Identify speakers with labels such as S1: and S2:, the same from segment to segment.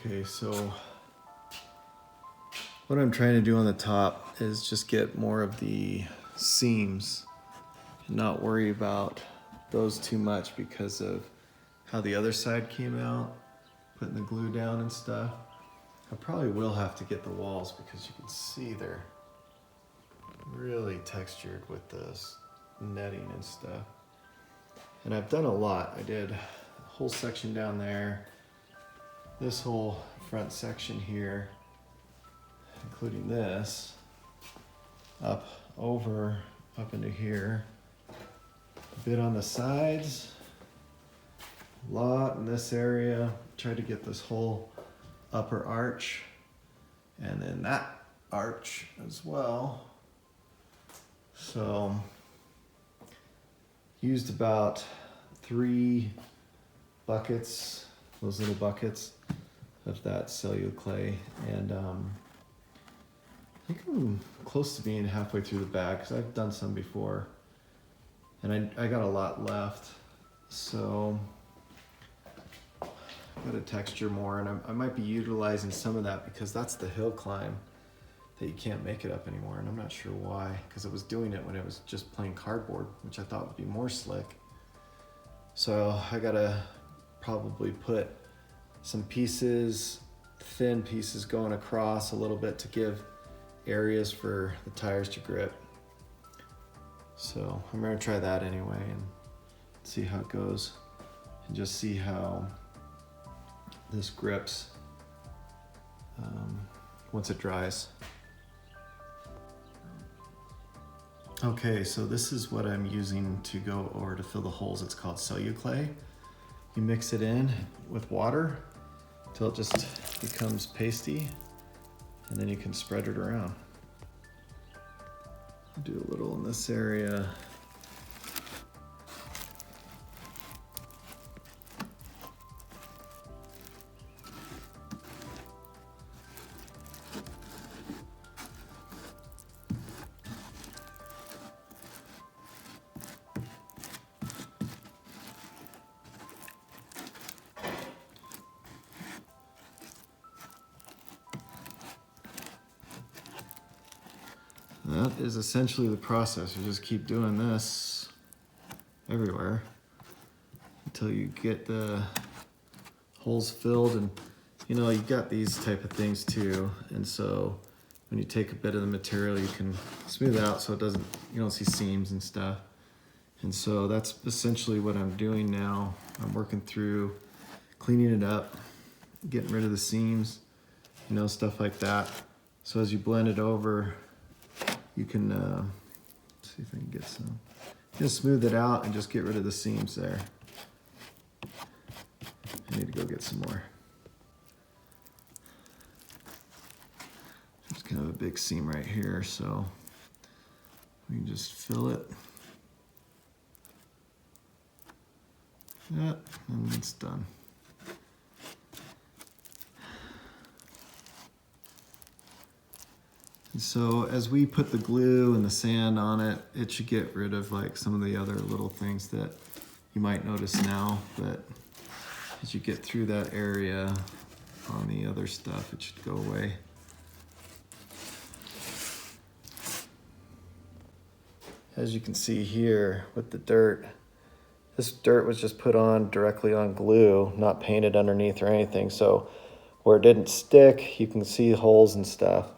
S1: Okay, so what I'm trying to do on the top is just get more of the seams and not worry about those too much because of how the other side came out, putting the glue down and stuff. I probably will have to get the walls because you can see they're really textured with this netting and stuff. And I've done a lot. I did a whole section down there, this whole front section here, including this, up into here, a bit on the sides, a lot in this area. Tried to get this whole upper arch and then that arch as well. So used about 3 buckets, those little buckets of that Celluclay, and I think I'm close to being halfway through the bag because I've done some before, and I got a lot left, so got to texture more, and I might be utilizing some of that because that's the hill climb that you can't make it up anymore, and I'm not sure why, because I was doing it when it was just plain cardboard, which I thought would be more slick. So I gotta probably put some pieces, thin pieces going across a little bit to give areas for the tires to grip. So I'm gonna try that anyway and see how it goes and just see how this grips once it dries. Okay, so this is what I'm using to go over to fill the holes. It's called Celluclay. You mix it in with water until it just becomes pasty, and then you can spread it around. Do a little in this area. That is essentially the process. You just keep doing this everywhere until you get the holes filled. And you know, you got these type of things too. And so when you take a bit of the material, you can smooth it out so it doesn't, you don't see seams and stuff. And so that's essentially what I'm doing now. I'm working through cleaning it up, getting rid of the seams, you know, stuff like that. So as you blend it over, you can see if I can get some. Just smooth it out and just get rid of the seams there. I need to go get some more. There's kind of a big seam right here, so we can just fill it. Yeah, and it's done. And so as we put the glue and the sand on it, it should get rid of like some of the other little things that you might notice now, but as you get through that area on the other stuff, it should go away. As you can see here with the dirt, this dirt was just put on directly on glue, not painted underneath or anything. So where it didn't stick, you can see holes and stuff.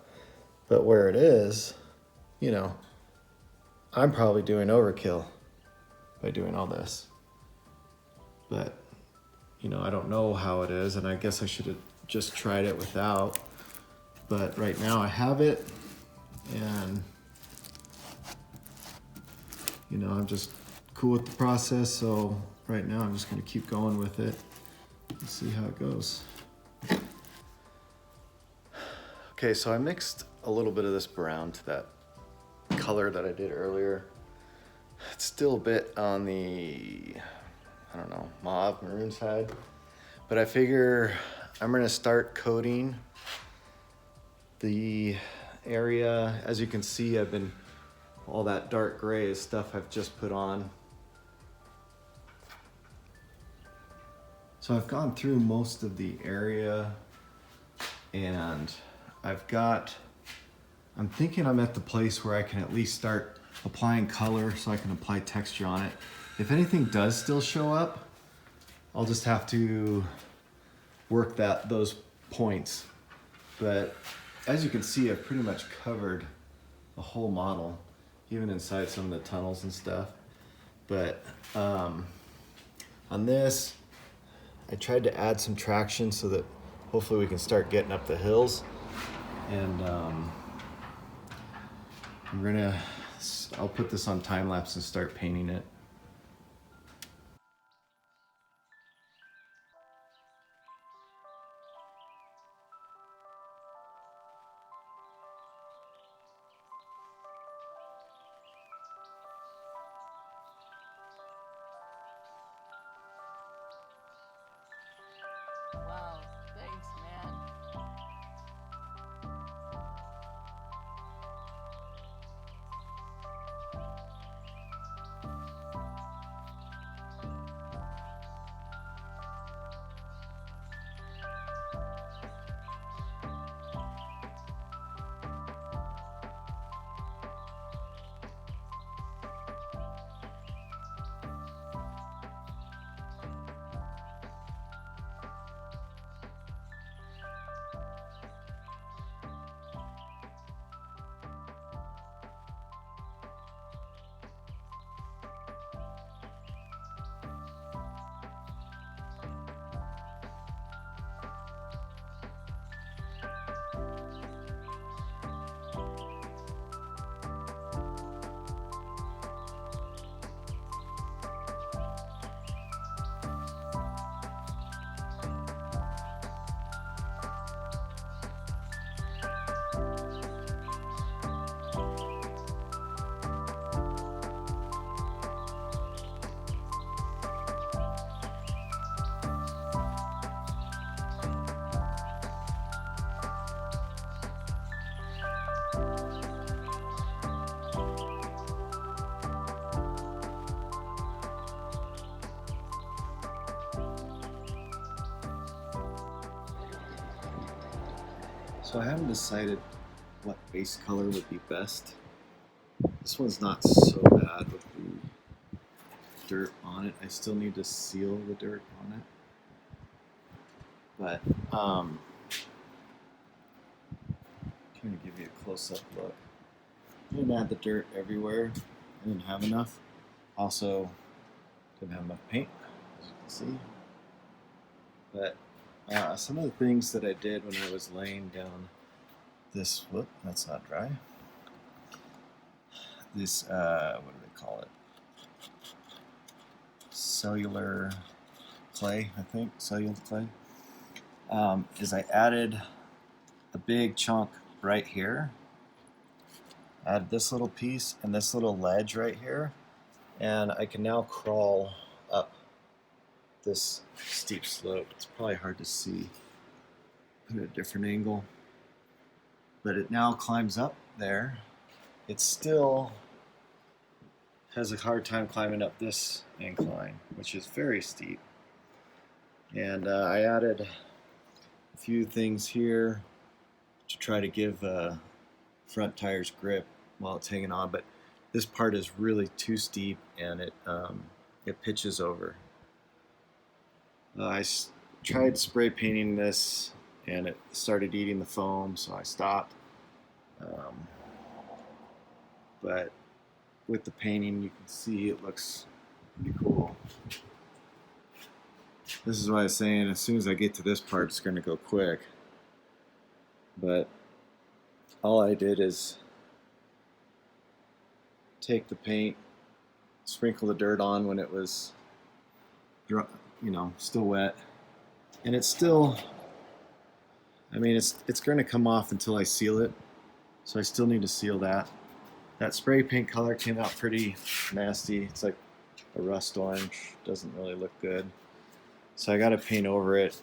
S1: But where it is, you know, I'm probably doing overkill by doing all this. But, you know, I don't know how it is, and I guess I should have just tried it without. But right now I have it, and, you know, I'm just cool with the process. So right now I'm just gonna keep going with it and see how it goes. Okay, so I mixed a little bit of this brown to that color that I did earlier. It's still a bit on the, I don't know, mauve, maroon side, but I figure I'm gonna start coating the area. As you can see, all that dark gray is stuff I've just put on. So I've gone through most of the area And I'm thinking I'm at the place where I can at least start applying color so I can apply texture on it. If anything does still show up, I'll just have to work those points. But as you can see, I've pretty much covered the whole model, even inside some of the tunnels and stuff. But on this, I tried to add some traction so that hopefully we can start getting up the hills. And I'll put this on time lapse and start painting it.
S2: Wow, thanks, man.
S1: So I haven't decided what base color would be best. This one's not so bad with the dirt on it. I still need to seal the dirt on it. But trying to give you a close-up look. I didn't add the dirt everywhere. I didn't have enough. Also, didn't have enough paint, as you can see. But some of the things that I did when I was laying down this, whoop, that's not dry. This, what do they call it? Cellular clay, I think, cellular clay. Is I added a big chunk right here. Add this little piece and this little ledge right here. And I can now crawl up this steep slope. It's probably hard to see. Put a different angle. But it now climbs up there. It still has a hard time climbing up this incline, which is very steep. And I added a few things here to try to give front tires grip while it's hanging on, but this part is really too steep and it pitches over. I tried spray painting this and it started eating the foam, so I stopped. But with the painting, you can see it looks pretty cool. This is what I was saying, as soon as I get to this part, it's going to go quick. But all I did is take the paint, sprinkle the dirt on when it was, still wet. And it's still, it's going to come off until I seal it. So I still need to seal that. That spray paint color came out pretty nasty. It's like a rust orange. Doesn't really look good. So I got to paint over it.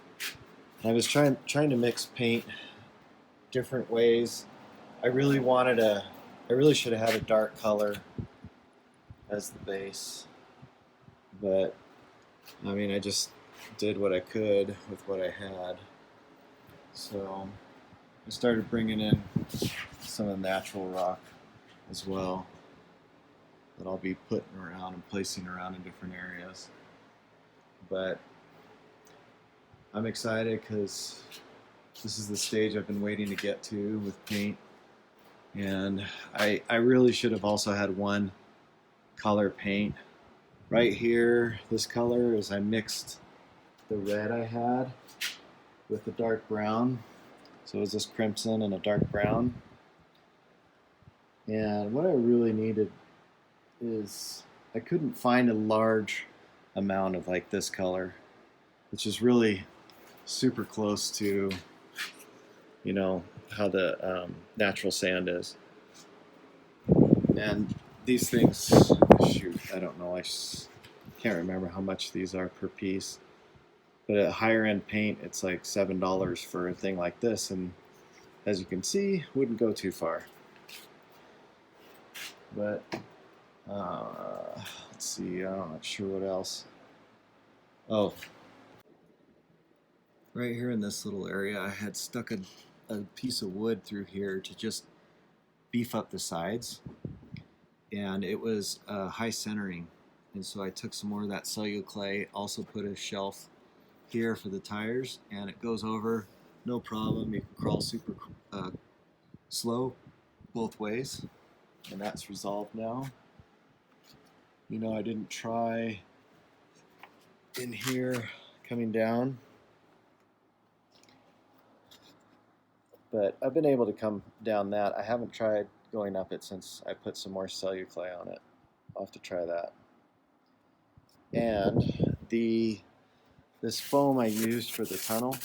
S1: I was trying to mix paint different ways. I really should have had a dark color as the base. But I just did what I could with what I had. So I started bringing in some of the natural rock as well that I'll be putting around and placing around in different areas. But I'm excited because this is the stage I've been waiting to get to with paint. And I really should have also had one color paint. Right here, this color is I mixed the red I had with the dark brown. So it was this crimson and a dark brown. And what I really needed is I couldn't find a large amount of like this color, which is really super close to, you know, how the natural sand is. And these things, shoot, I don't know, can't remember how much these are per piece. But at higher end paint, it's like $7 for a thing like this, and as you can see, wouldn't go too far. But let's see, I'm not sure what else. Oh, right here in this little area, I had stuck a piece of wood through here to just beef up the sides, and it was high centering. And so I took some more of that Celluclay, also put a shelf here for the tires, and it goes over no problem. You can crawl super slow both ways, and that's resolved now. You know, I didn't try in here coming down, but I've been able to come down that. I haven't tried going up it since I put some more Celluclay on it. I'll have to try that. And this foam I used for the tunnel,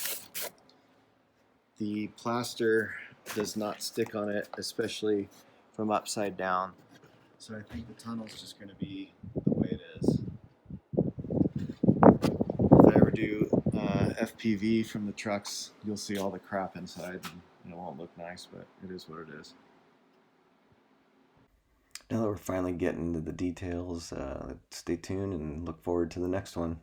S1: the plaster does not stick on it, especially from upside down. So I think the tunnel's just going to be the way it is. If I ever do FPV from the trucks, you'll see all the crap inside, and it won't look nice, but it is what it is.
S3: Now that we're finally getting into the details, stay tuned and look forward to the next one.